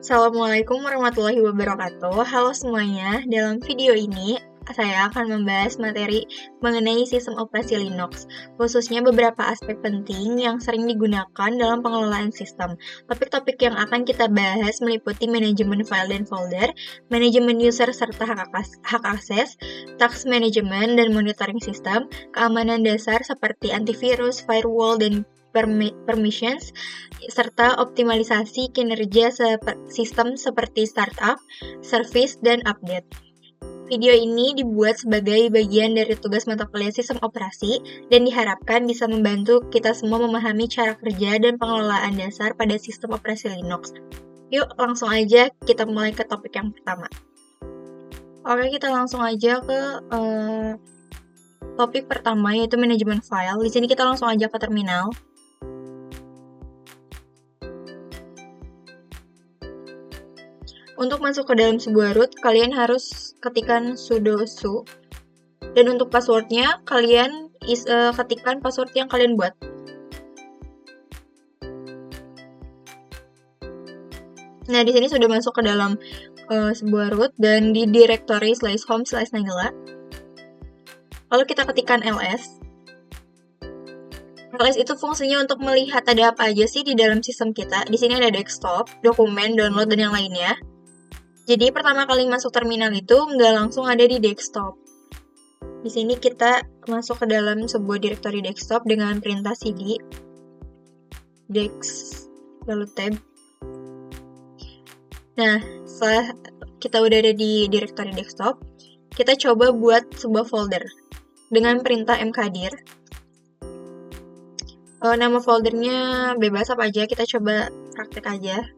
Assalamualaikum warahmatullahi wabarakatuh. Halo semuanya, dalam video ini saya akan membahas materi mengenai sistem operasi Linux, khususnya beberapa aspek penting yang sering digunakan dalam pengelolaan sistem. Topik-topik yang akan kita bahas meliputi manajemen file dan folder, manajemen user serta hak akses, task management dan monitoring sistem, keamanan dasar seperti antivirus, firewall, dan permissions, serta optimalisasi kinerja sistem seperti startup, service, dan update. Video ini dibuat sebagai bagian dari tugas mata kuliah sistem operasi dan diharapkan bisa membantu kita semua memahami cara kerja dan pengelolaan dasar pada sistem operasi Linux. Yuk, langsung aja kita mulai ke topik yang pertama. Oke, kita langsung aja ke topik pertama, yaitu manajemen file. Di sini kita langsung aja ke terminal. Untuk masuk ke dalam sebuah root, kalian harus ketikkan sudo su. Dan untuk passwordnya, kalian ketikkan password yang kalian buat. Nah, di sini sudah masuk ke dalam sebuah root dan di directory /home/nagela. Lalu kita ketikkan ls. ls itu fungsinya untuk melihat ada apa aja sih di dalam sistem kita. Di sini ada desktop, dokumen, download, dan yang lainnya. Jadi pertama kali masuk terminal itu nggak langsung ada di desktop. Di sini kita masuk ke dalam sebuah directory desktop dengan perintah cd dex lalu tab. Nah, setelah kita udah ada di directory desktop, kita coba buat sebuah folder dengan perintah mkdir. Nama foldernya bebas apa aja, kita coba praktek aja.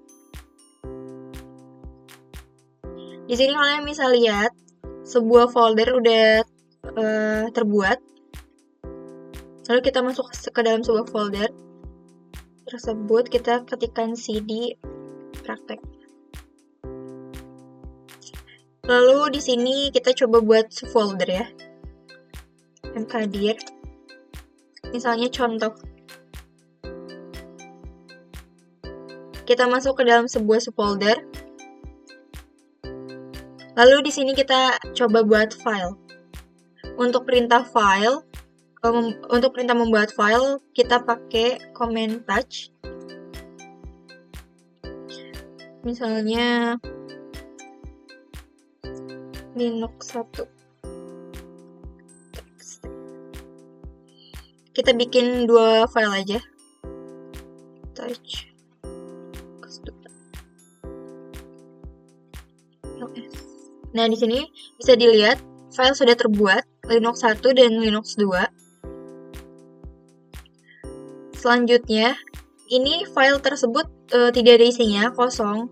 Di sini kalian bisa lihat sebuah folder udah terbuat. Lalu kita masuk ke dalam sebuah folder tersebut, kita ketikkan cd praktek. Lalu di sini kita coba buat folder ya. mkdir. Misalnya contoh. Kita masuk ke dalam sebuah subfolder. Lalu di sini kita coba buat file. Untuk perintah file, untuk perintah membuat file, kita pakai command touch. Misalnya Linux 1. Kita bikin 2 file aja. Touch. Nah, di sini bisa dilihat file sudah terbuat, Linux 1 dan Linux 2. Selanjutnya, ini file tersebut tidak ada isinya, kosong.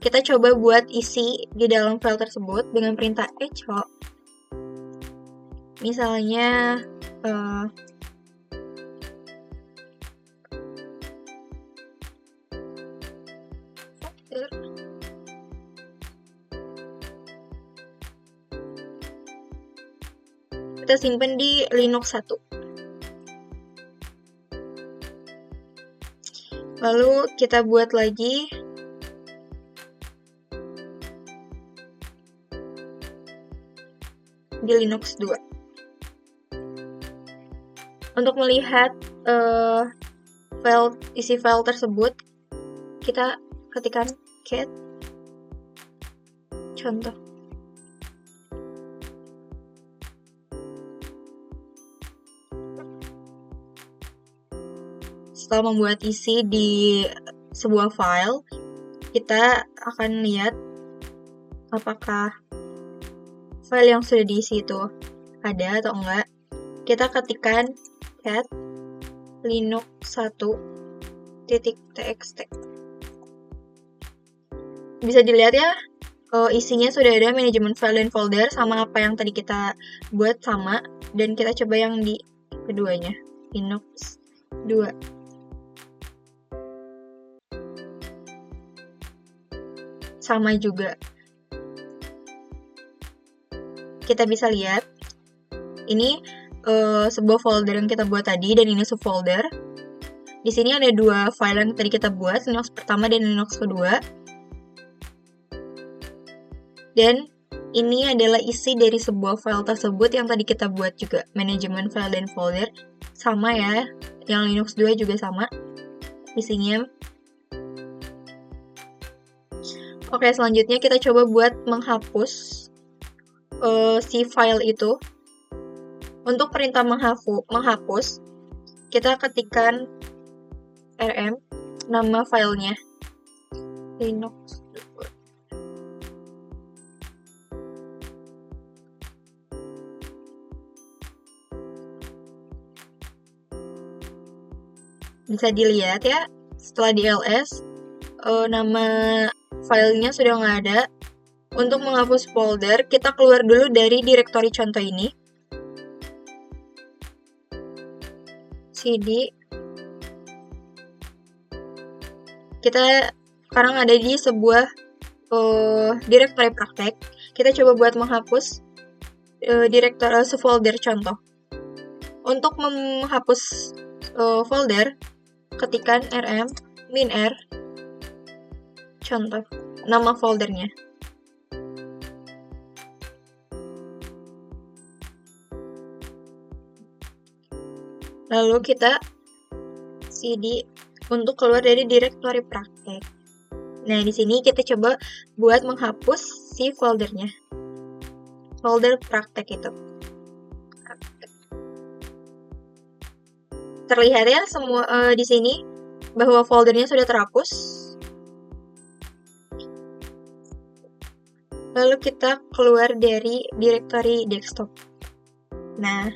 Kita coba buat isi di dalam file tersebut dengan perintah echo. Misalnya, kita simpan di Linux 1. Lalu kita buat lagi di Linux 2. Untuk melihat isi file tersebut, kita ketikkan cat contoh. Setelah membuat isi di sebuah file, kita akan lihat apakah file yang sudah diisi itu ada atau enggak. Kita ketikkan cat linux 1.txt. Bisa dilihat ya, isinya sudah ada manajemen file dan folder sama apa yang tadi kita buat sama, dan kita coba yang di keduanya, Linux 2. Sama juga. Kita bisa lihat ini sebuah folder yang kita buat tadi dan ini subfolder. Di sini ada 2 file yang tadi kita buat, Linux pertama dan Linux kedua. Dan ini adalah isi dari sebuah file tersebut yang tadi kita buat juga, manajemen file dan folder. Sama ya, yang Linux 2 juga sama isinya. Oke, selanjutnya kita coba buat menghapus si file itu. Untuk perintah menghapus, kita ketikkan rm, nama filenya, Linux. Bisa dilihat ya, setelah di ls, nama filenya sudah nggak ada. Untuk menghapus folder, kita keluar dulu dari direktori contoh ini. cd. Kita sekarang ada di sebuah direktori praktek. Kita coba buat menghapus folder contoh. Untuk menghapus folder, ketikkan rm -r contoh, nama foldernya. Lalu kita cd untuk keluar dari direktori praktek. Nah, di sini kita coba buat menghapus si foldernya. Folder praktek itu. Terlihat ya semua di sini bahwa foldernya sudah terhapus. Lalu kita keluar dari direktori desktop. Nah,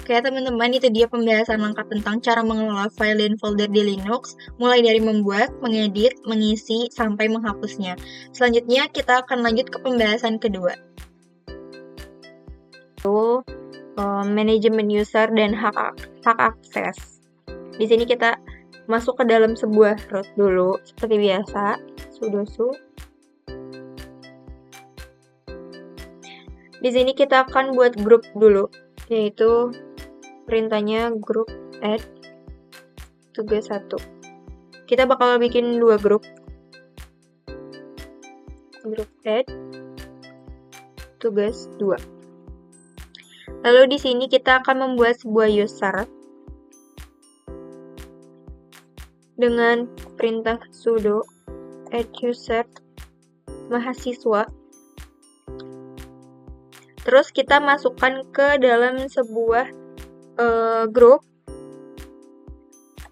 oke teman-teman, itu dia pembahasan lengkap tentang cara mengelola file dan folder di Linux, mulai dari membuat, mengedit, mengisi, sampai menghapusnya. Selanjutnya kita akan lanjut ke pembahasan kedua. Itu manajemen user dan hak akses. Di sini kita masuk ke dalam sebuah root dulu, seperti biasa, sudo su. Di sini kita akan buat grup dulu, yaitu perintahnya group add tugas 1. Kita bakal bikin 2 grup. Group add tugas 2. Lalu di sini kita akan membuat sebuah user dengan perintah sudo add user mahasiswa. Terus kita masukkan ke dalam sebuah grup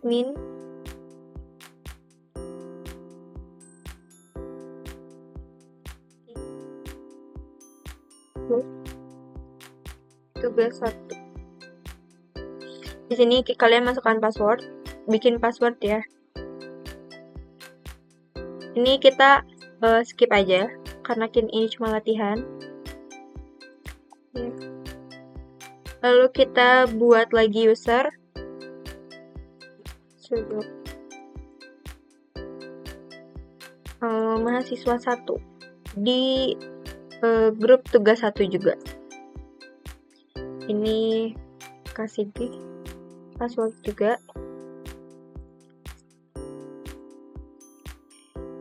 admin tugas 1. Di sini kalian masukkan password, bikin password ya. Ini kita skip aja karena ini cuma latihan. Lalu kita buat lagi user sudo mahasiswa 1 di grup tugas 1 juga. Ini kasih password juga.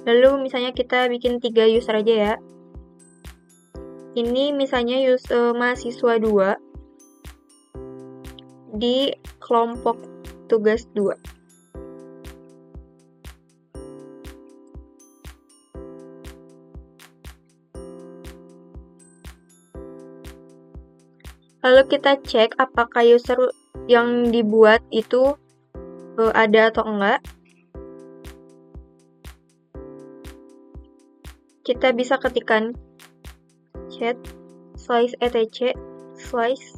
Lalu misalnya kita bikin 3 user aja ya. Ini misalnya mahasiswa 2 di kelompok tugas 2. Lalu kita cek apakah user yang dibuat itu ada atau enggak. Kita bisa ketikkan chat slice etc slice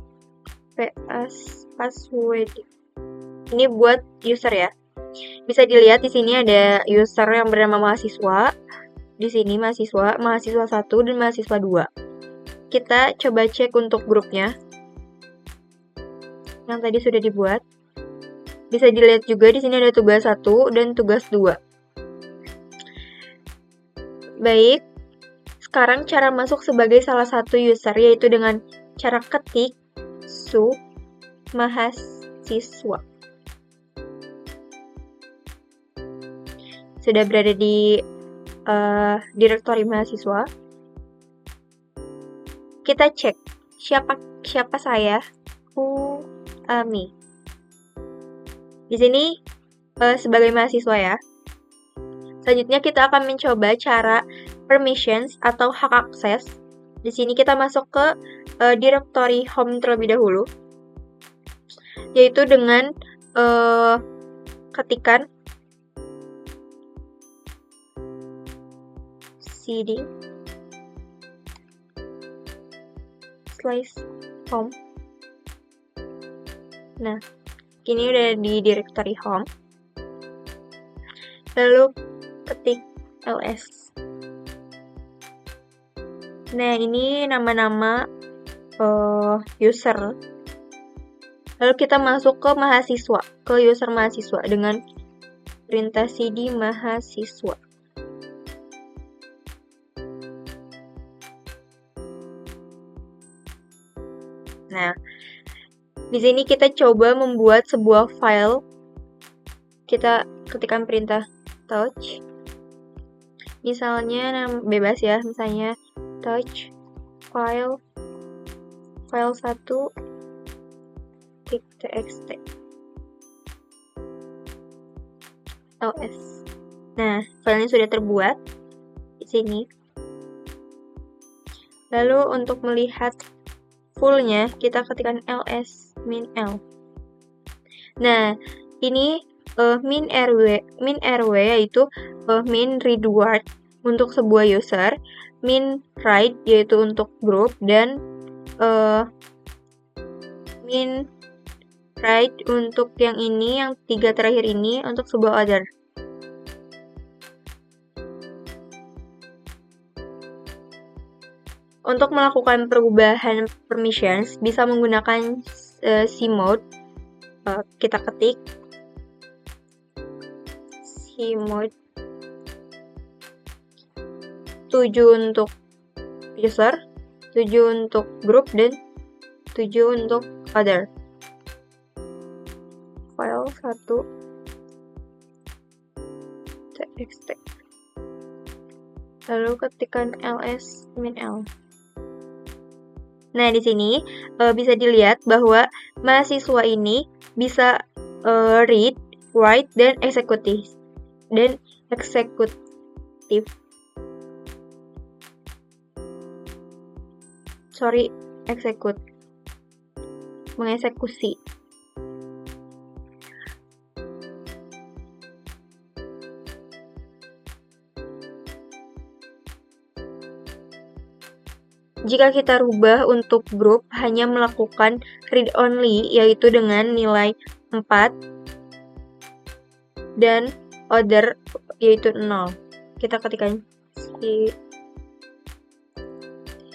password. Ini buat user ya. Bisa dilihat di sini ada user yang bernama mahasiswa. Di sini mahasiswa 1 dan mahasiswa 2. Kita coba cek untuk grupnya yang tadi sudah dibuat. Bisa dilihat juga di sini ada tugas 1 dan tugas 2. Baik. Sekarang cara masuk sebagai salah satu user yaitu dengan cara ketik su mahasiswa. sudah berada di direktori mahasiswa. Kita cek siapa saya, who me. Di sini sebagai mahasiswa ya. Selanjutnya kita akan mencoba cara permissions atau hak akses. Di sini kita masuk ke directory home terlebih dahulu, yaitu dengan ketikan cd /home. Nah, kini udah di directory home. Lalu ketik ls. Nah, ini nama-nama user. Lalu kita masuk ke mahasiswa, ke user mahasiswa dengan perintah cd mahasiswa. Nah, di sini kita coba membuat sebuah file. Kita ketikkan perintah touch. Misalnya bebas ya, misalnya touch file 1.txt ls. Nah, filenya sudah terbuat di sini. Lalu untuk melihat fullnya kita ketikkan ls-l. Nah, ini min rw yaitu min read word untuk sebuah user, min write yaitu untuk group, dan min write untuk yang ini, yang 3 terakhir ini untuk sebuah other. Untuk melakukan perubahan permissions bisa menggunakan cmod. Kita ketik cmod 7 untuk user, 7 untuk group, dan 7 untuk other. File 1.txt. Lalu ketikkan ls-l. Nah, di sini bisa dilihat bahwa mahasiswa ini bisa read, write, dan execute. Execute. Mengeksekusi. Jika kita rubah untuk grup, hanya melakukan read only, yaitu dengan nilai 4, dan other yaitu 0. Kita ketikkan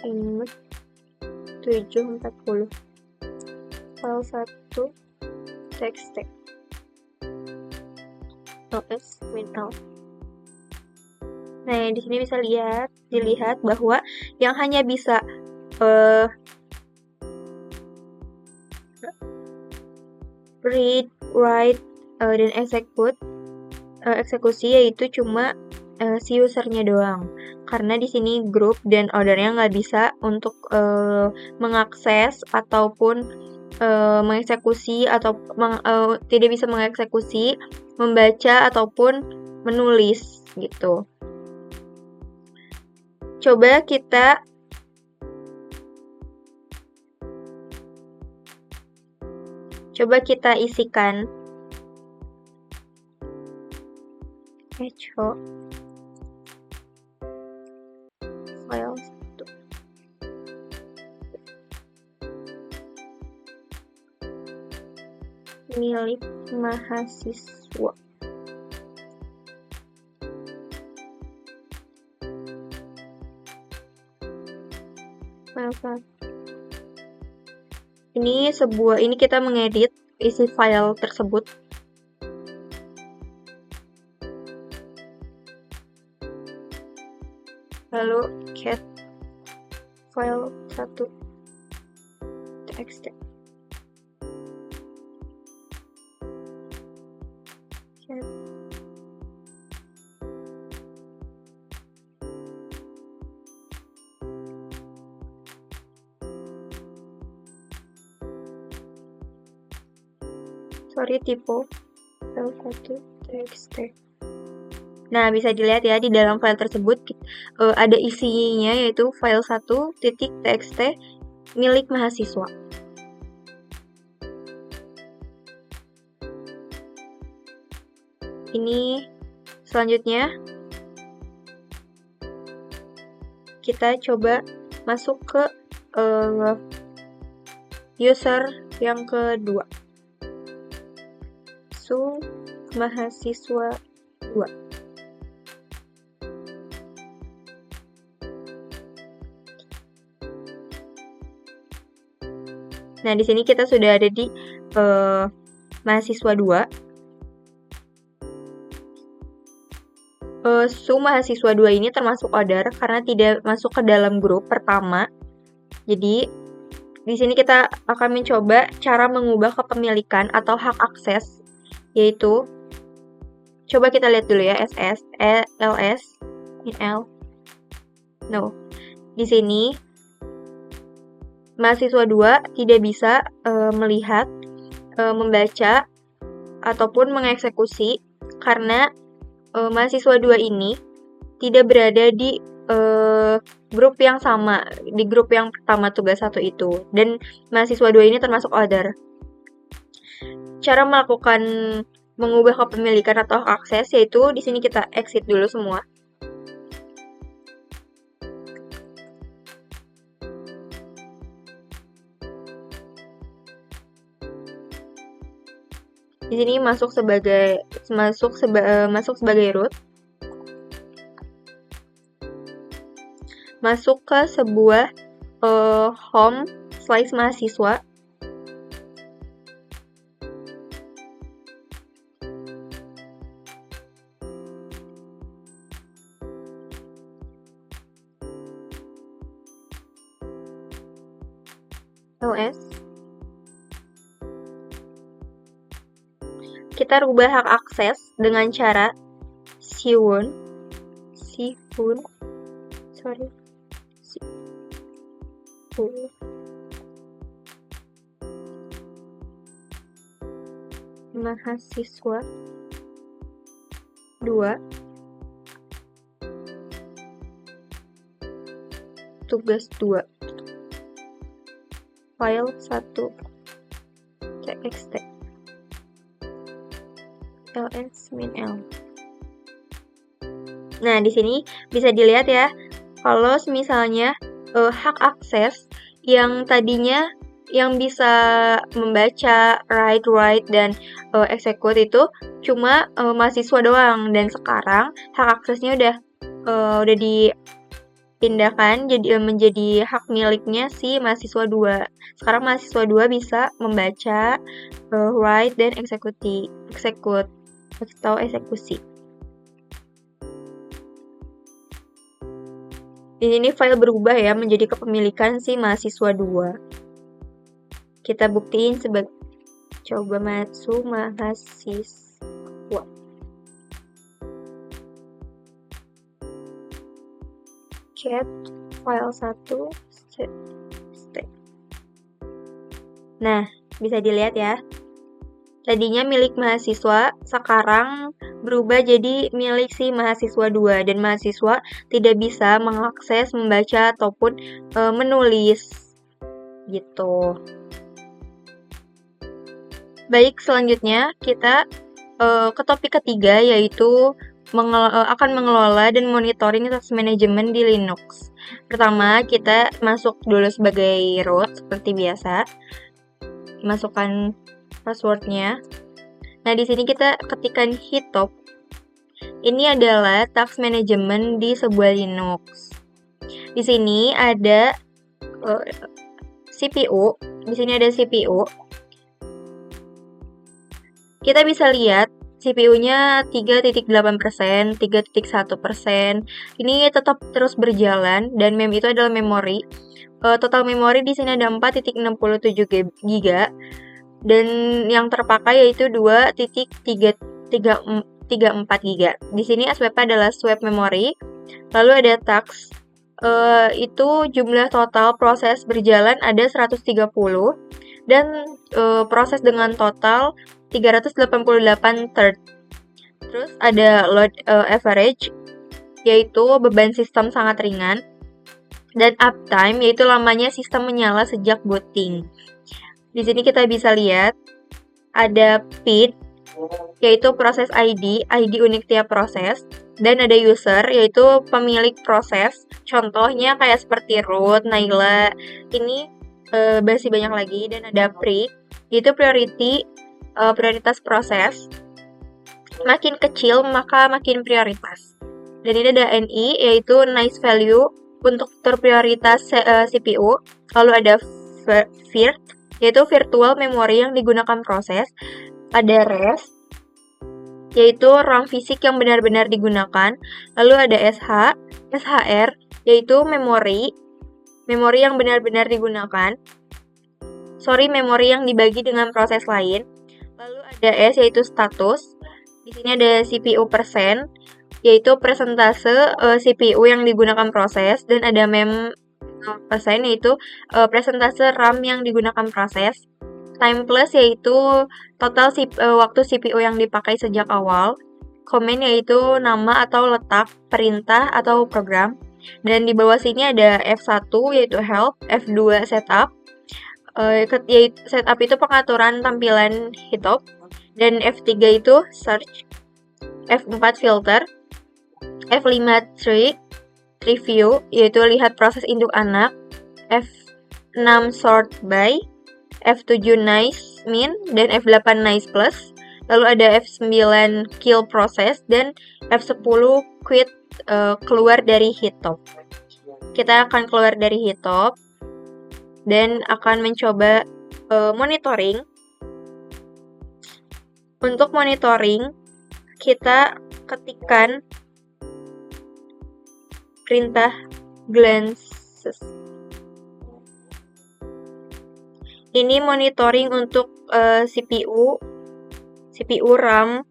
cmod 740 file 1.txt ls-l. Nah, di sini bisa dilihat bahwa yang hanya bisa read, write, dan eksekusi yaitu cuma si usernya doang. Karena di sini group dan ordernya nggak bisa untuk mengakses ataupun mengeksekusi atau tidak bisa mengeksekusi, membaca ataupun menulis gitu. Coba kita isikan echo file 1 milik mahasiswa. Ini kita mengedit isi file tersebut. Lalu cat file 1.txt. typo file 1 txt. Nah, bisa dilihat ya, di dalam file tersebut ada isinya, yaitu file 1.txt milik mahasiswa. Ini selanjutnya kita coba masuk ke user yang kedua, mahasiswa 2. Nah, di sini kita sudah ada di mahasiswa 2. Mahasiswa 2 ini termasuk order karena tidak masuk ke dalam grup pertama. Jadi, di sini kita akan mencoba cara mengubah kepemilikan atau hak akses, yaitu coba kita lihat dulu ya, ls min l. No. Di sini mahasiswa 2 tidak bisa melihat, membaca ataupun mengeksekusi karena mahasiswa 2 ini tidak berada di grup yang sama, di grup yang pertama tugas 1 itu, dan mahasiswa 2 ini termasuk order. Cara melakukan mengubah kepemilikan atau hak akses yaitu di sini kita exit dulu semua. Di sini masuk sebagai root. Masuk ke sebuah home / mahasiswa. ls. Kita rubah hak akses dengan cara mahasiswa 2 tugas 2 file 1 txt ls min l. Nah, di sini bisa dilihat ya, kalau misalnya hak akses yang tadinya yang bisa membaca, write, dan execute itu cuma mahasiswa doang, dan sekarang hak aksesnya udah dipindahkan jadi menjadi hak miliknya si mahasiswa 2. Sekarang mahasiswa 2 bisa membaca, write, dan execute atau eksekusi. Di sini file berubah ya menjadi kepemilikan si mahasiswa 2. Kita buktiin coba masuk mahasiswa. Cat file 1 state. Nah, bisa dilihat ya. Tadinya milik mahasiswa, sekarang berubah jadi milik si mahasiswa 2, dan mahasiswa tidak bisa mengakses, membaca, ataupun menulis. Gitu. Baik, selanjutnya kita ke topik ketiga, yaitu akan mengelola dan monitoring task management di Linux. Pertama, kita masuk dulu sebagai root, seperti biasa. Masukkan passwordnya. Nah, di sini kita ketikkan hitop. Ini adalah task management di sebuah Linux. Di sini ada CPU. Di sini ada CPU. Kita bisa lihat CPU-nya 3.8%, 3.1%. Ini tetap terus berjalan, dan mem itu adalah memori. Total memori di sini ada 4.67 GB, dan yang terpakai yaitu 2.34 GB. Di sini swap adalah swap memori. Lalu ada task. Itu jumlah total proses berjalan ada 130, dan proses dengan total 388 thread. Terus ada load average, yaitu beban sistem sangat ringan, dan uptime, yaitu lamanya sistem menyala sejak booting. Di sini kita bisa lihat ada PID, yaitu proses ID unik tiap proses, dan ada user, yaitu pemilik proses. Contohnya kayak seperti root, Naila, ini masih banyak lagi, dan ada pre, yaitu prioritas proses. Makin kecil maka makin prioritas. Dan ini ada NI, yaitu nice value untuk terprioritas CPU. Lalu ada VIRT, yaitu virtual memory yang digunakan proses. Ada REST, yaitu RAM fisik yang benar-benar digunakan. Lalu ada SHR, yaitu memori yang benar-benar digunakan. Memori yang dibagi dengan proses lain. Lalu ada S, yaitu status. Di sini ada CPU persen, yaitu persentase CPU yang digunakan proses, dan ada persen, yaitu persentase RAM yang digunakan proses. Time plus, yaitu total waktu CPU yang dipakai sejak awal. Command, yaitu nama atau letak perintah atau program. Dan di bawah sini ada F1, yaitu help, F2 setup. Setup itu pengaturan tampilan heattop, dan F3 itu search, F4 filter, F5 review, yaitu lihat proses induk anak, F6 sort by, F7 nice min, dan F8 nice plus. Lalu ada F9 kill process, dan F10 quit, keluar dari heattop. Kita akan keluar dari heattop dan akan mencoba monitoring. Untuk monitoring, kita ketikkan perintah glances. Ini monitoring untuk CPU, RAM,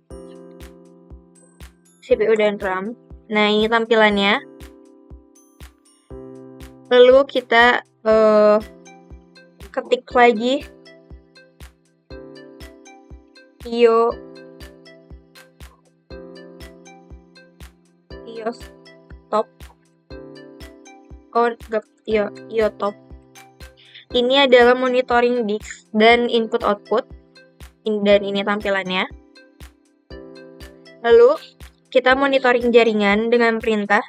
CPU dan RAM. Nah, ini tampilannya. Lalu kita ketik lagi IO top top. Ini adalah monitoring disk dan input output, dan ini tampilannya. Lalu kita monitoring jaringan dengan perintah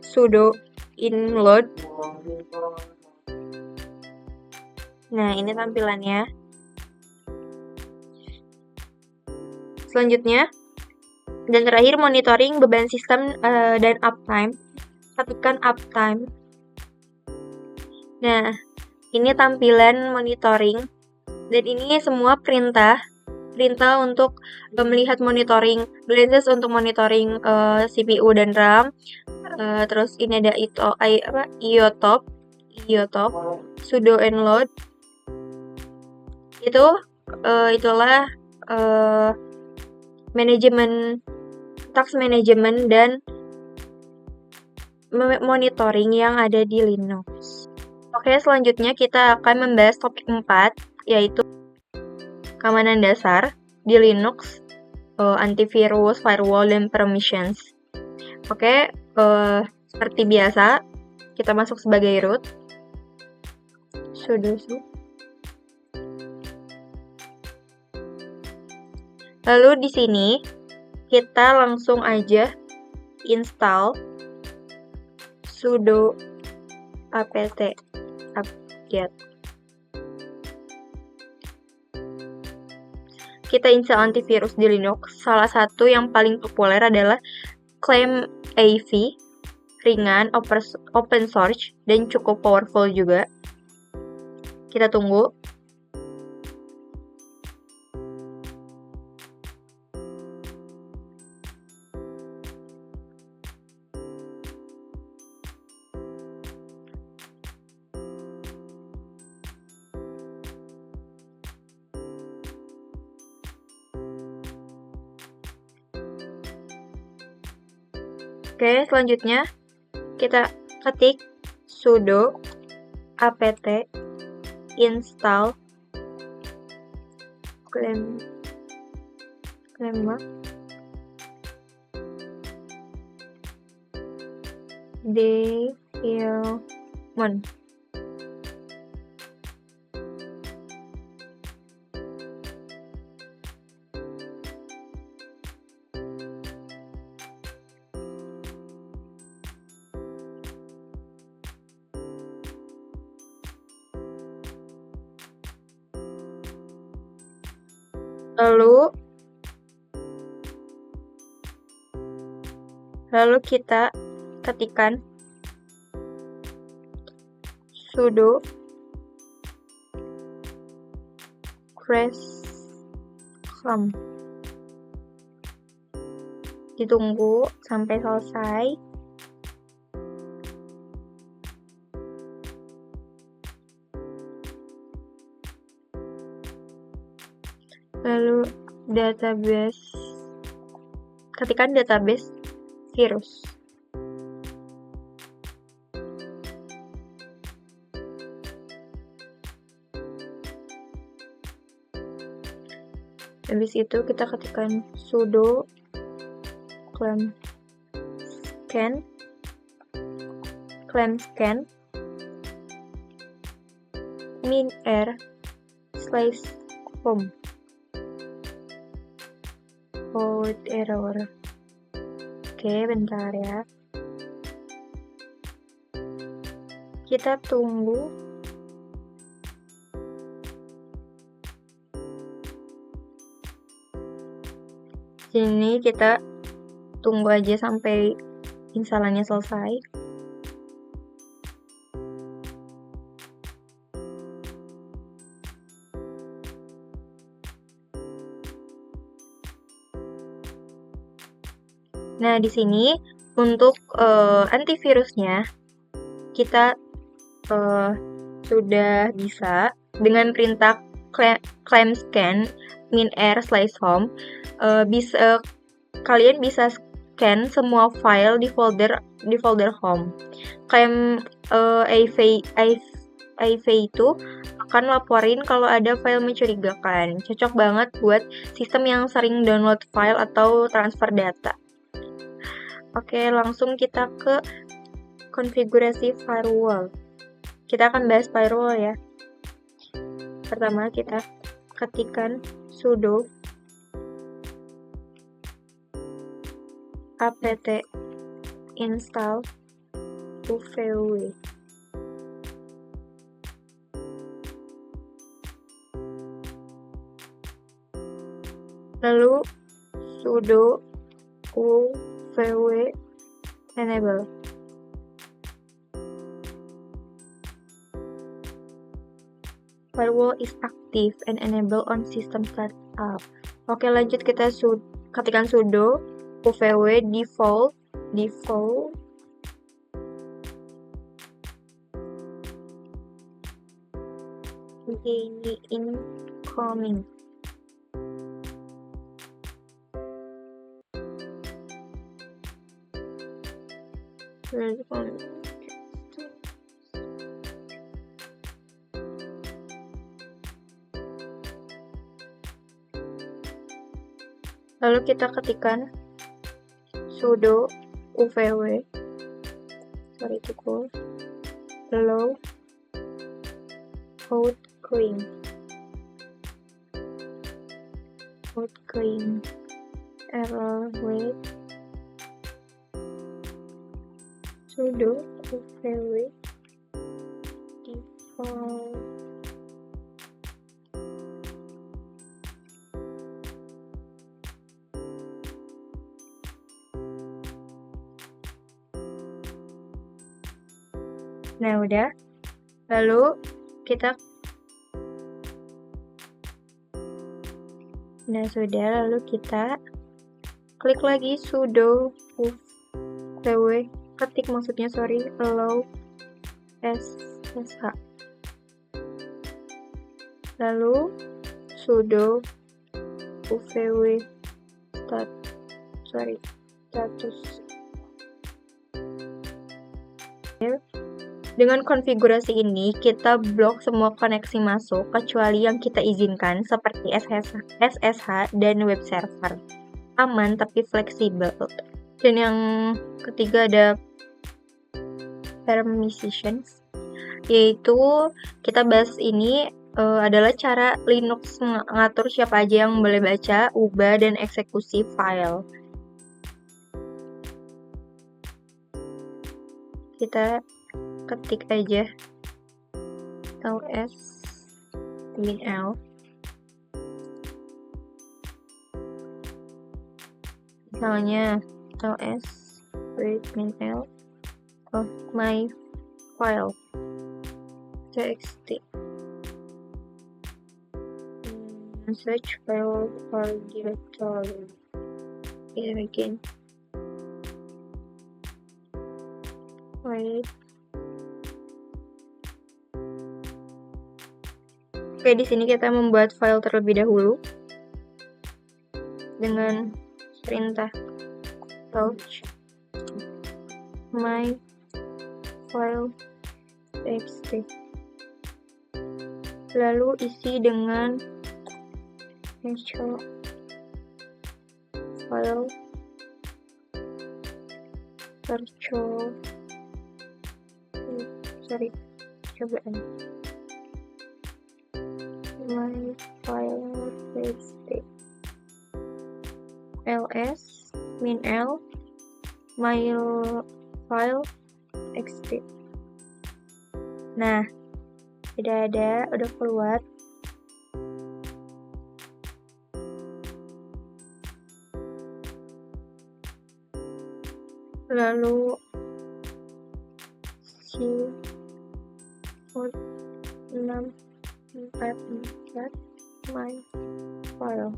sudo inload. Nah, ini tampilannya. Selanjutnya, dan terakhir monitoring beban sistem dan uptime. Ketikkan uptime. Nah, ini tampilan monitoring, dan ini semua perintah untuk melihat monitoring glances, untuk monitoring CPU dan RAM. Terus ini ada IO top, sudo enload. Itulah task manajemen dan monitoring yang ada di Linux. Oke, selanjutnya kita akan membahas topik 4, yaitu keamanan dasar di Linux, antivirus, firewall, dan permissions. Oke, seperti biasa, kita masuk sebagai root. Sudo. Lalu di sini kita langsung aja install sudo apt update. Kita install antivirus di Linux. Salah satu yang paling populer adalah ClaimAV, ringan, open source, dan cukup powerful juga. Kita tunggu. Oke, selanjutnya kita ketik sudo apt install Lemma Devilman. Lalu kita ketikkan sudo crash sum. Ditunggu sampai selesai. Lalu ketikkan database virus. Habis itu kita ketikkan sudo clam scan min_r/home. Error. Oke, bentar ya. Kita tunggu. Sini kita tunggu aja sampai instalannya selesai. Nah, di sini untuk antivirusnya kita sudah bisa dengan perintah clam scan min_r/home. Kalian bisa scan semua file di folder home. Clam IV itu akan laporin kalau ada file mencurigakan. Cocok banget buat sistem yang sering download file atau transfer data. Oke, langsung kita ke konfigurasi firewall. Kita akan bahas firewall ya. Pertama kita ketikkan sudo apt install uvw. Lalu sudo uvw enable. Firewall is active and enable on system startup. Oke, lanjut kita ketikkan sudo uvw default incoming. Lalu kita ketikkan sudo uvw allow outgoing error wait sudo uvw default. Nah, udah. Lalu kita klik lagi sudo uvw allow ssh. Lalu sudo uvw status Dengan konfigurasi ini, kita blok semua koneksi masuk kecuali yang kita izinkan seperti SSH dan web server. Aman tapi fleksibel. Dan yang ketiga ada permissions, yaitu kita bahas ini adalah cara Linux mengatur siapa aja yang boleh baca, ubah, dan eksekusi file. Kita ketik aja ls -l, misalnya ls -l of my file txt, search file for directory, again wait. Oke, di sini kita membuat file terlebih dahulu dengan perintah touch my file txt, lalu isi dengan file cobaan my file txt ls -l my file txt. Nah, udah keluar. Lalu code 644 my file.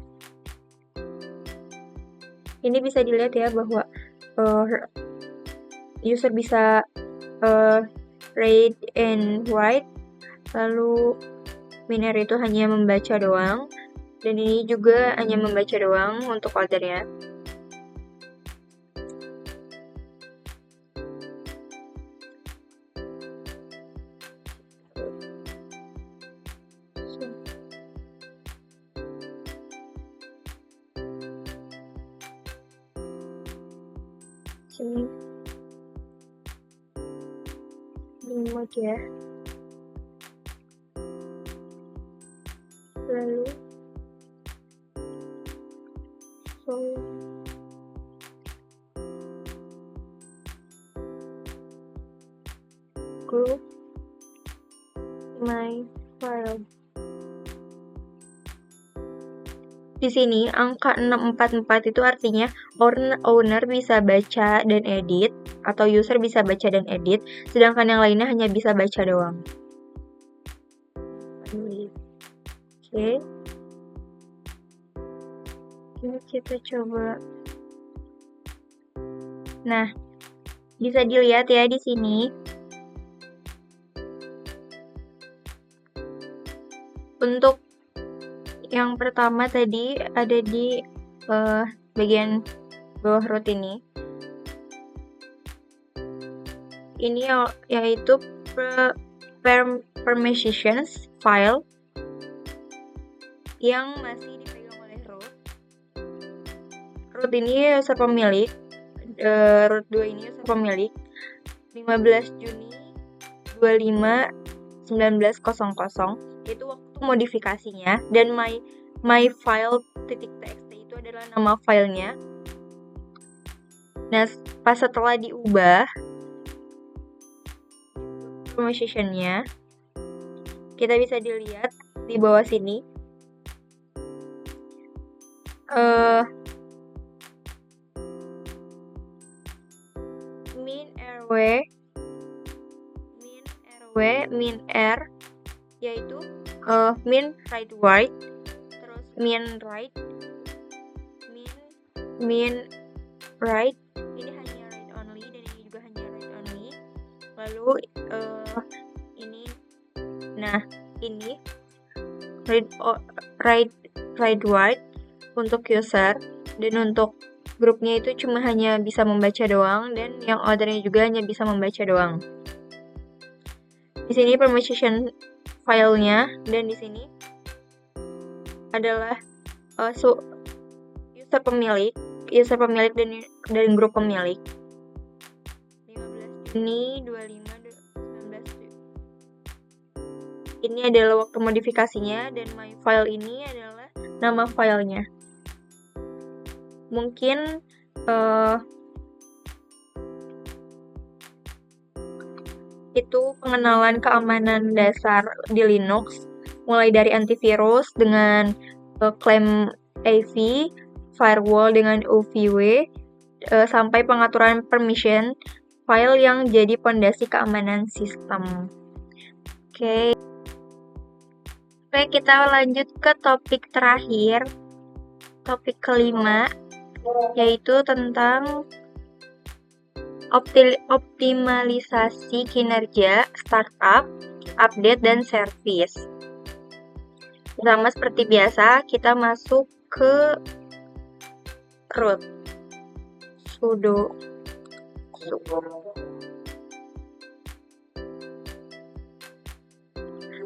Ini bisa dilihat ya bahwa user bisa read and write, lalu miner itu hanya membaca doang, dan ini juga hanya membaca doang untuk ordernya. Sini remote ya, lalu group my file. Di sini angka 644 itu artinya owner bisa baca dan edit, atau user bisa baca dan edit, sedangkan yang lainnya hanya bisa baca doang. Oke. Ini kita coba. Nah, bisa dilihat ya di sini. Untuk yang pertama tadi ada di bagian bawah root ini. Ini yaitu permissions file yang masih dipegang oleh root. Root ini user pemilik, root 2 ini user pemilik 15 Juni 25 1900 itu waktu modifikasinya, dan my file .txt itu adalah nama filenya. Nah, pas setelah diubah permissionnya, kita bisa dilihat di bawah sini min r yaitu min write write, terus min write, min write ini hanya write only, dan ini juga hanya write only. Lalu ini, nah ini write write untuk user, dan untuk grupnya itu cuma hanya bisa membaca doang, dan yang ordernya juga hanya bisa membaca doang. Di sini permission filenya, dan di sini adalah user pemilik dan grup pemilik. 15 Juni 2019. Ini adalah waktu modifikasinya, dan my file ini adalah nama filenya. Mungkin itu pengenalan keamanan dasar di Linux, mulai dari antivirus dengan klaim AV, firewall dengan OVW, sampai pengaturan permission file yang jadi pondasi keamanan sistem. Oke, kita lanjut ke topik terakhir, topik kelima, yaitu tentang optimalisasi kinerja startup, update, dan service. Sama seperti biasa, kita masuk ke root sudo.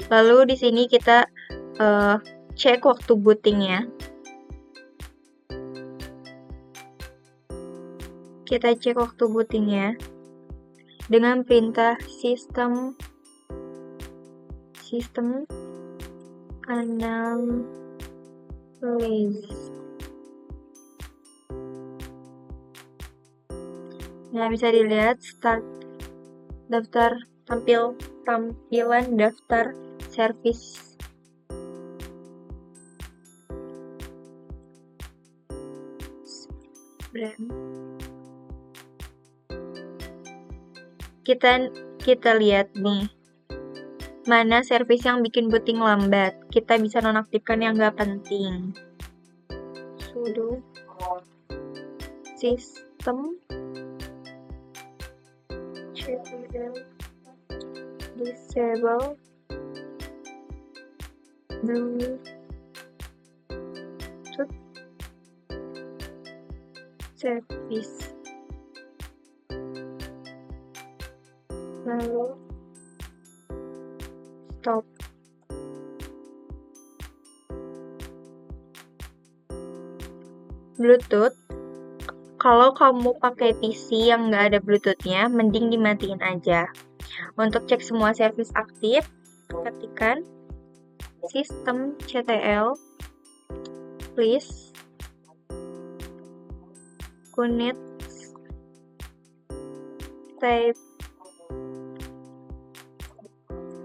Lalu di sini kita cek waktu bootingnya. Kita cek waktu bootingnya dengan perintah system analyze. Nah, bisa dilihat start daftar tampilan daftar service. Kita lihat nih, mana service yang bikin booting lambat. Kita bisa nonaktifkan yang nggak penting. Sudo system disable Bluetooth service. Lalu stop. Bluetooth, kalau kamu pakai PC yang nggak ada Bluetooth-nya, mending dimatiin aja. Untuk cek semua service aktif, ketikkan systemctl please connect type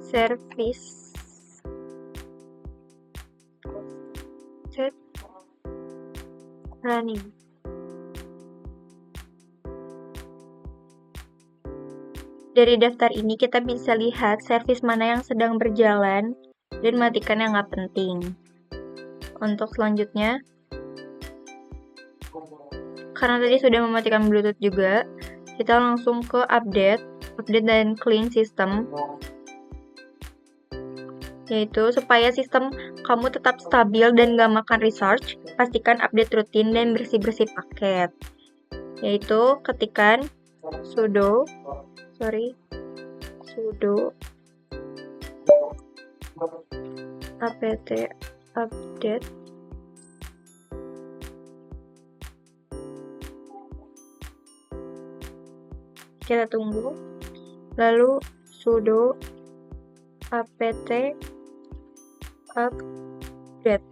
service set running. Dari daftar ini kita bisa lihat service mana yang sedang berjalan dan matikan yang nggak penting. Untuk selanjutnya, karena tadi sudah mematikan Bluetooth juga, kita langsung ke update dan clean system, yaitu supaya sistem kamu tetap stabil dan nggak makan resource, pastikan update rutin dan bersih-bersih paket. Yaitu ketikkan sudo apt update kita tunggu, lalu sudo apt update.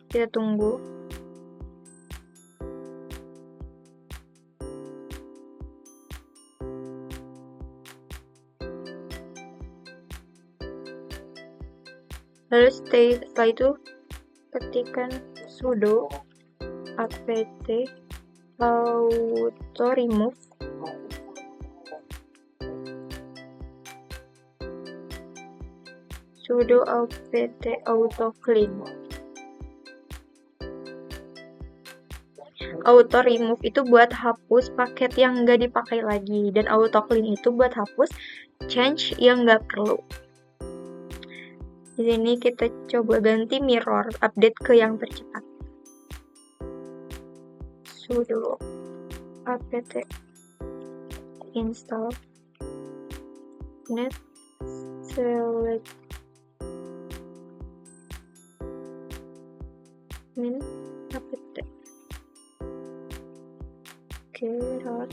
Kita tunggu. Lalu setelah itu ketikkan sudo apt auto remove sudo apt auto clean. Auto remove itu buat hapus paket yang nggak dipakai lagi, dan auto clean itu buat hapus change yang nggak perlu. Di sini kita coba ganti mirror, update ke yang tercepat. sudo apt install net select min apt. Oke, rawat.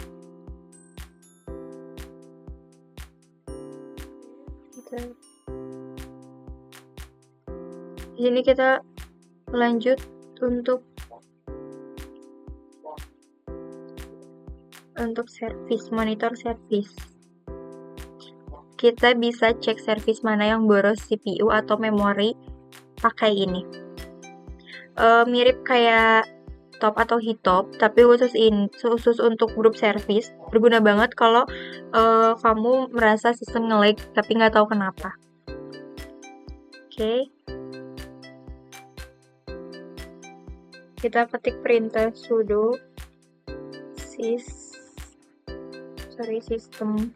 Di sini kita lanjut untuk service, monitor service. Kita bisa cek service mana yang boros CPU atau memori pakai ini. Mirip kayak top atau hitop, tapi khusus untuk grup service. Berguna banget kalau kamu merasa sistem nge-lag tapi nggak tahu kenapa. Oke. Kita ketik perintah sudo system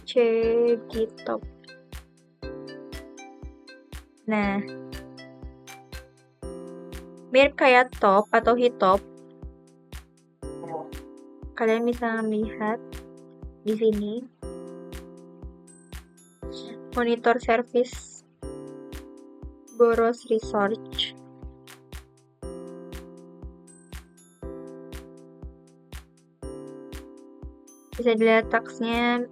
cgtop. Nah, mirip kayak top atau hitop. Kalian bisa lihat di sini monitor service boros research. Bisa dilihat tasknya,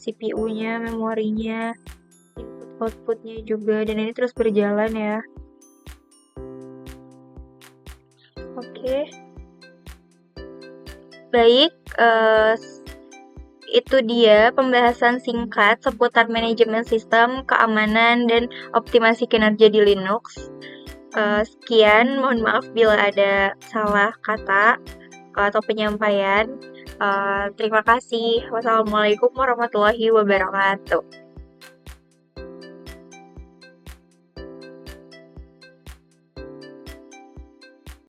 CPU-nya, memorinya, input-outputnya juga, dan ini terus berjalan ya. Oke. Baik, itu dia pembahasan singkat seputar manajemen sistem, keamanan, dan optimasi kinerja di Linux. Sekian, mohon maaf bila ada salah kata atau penyampaian. Terima kasih. Wassalamualaikum warahmatullahi wabarakatuh.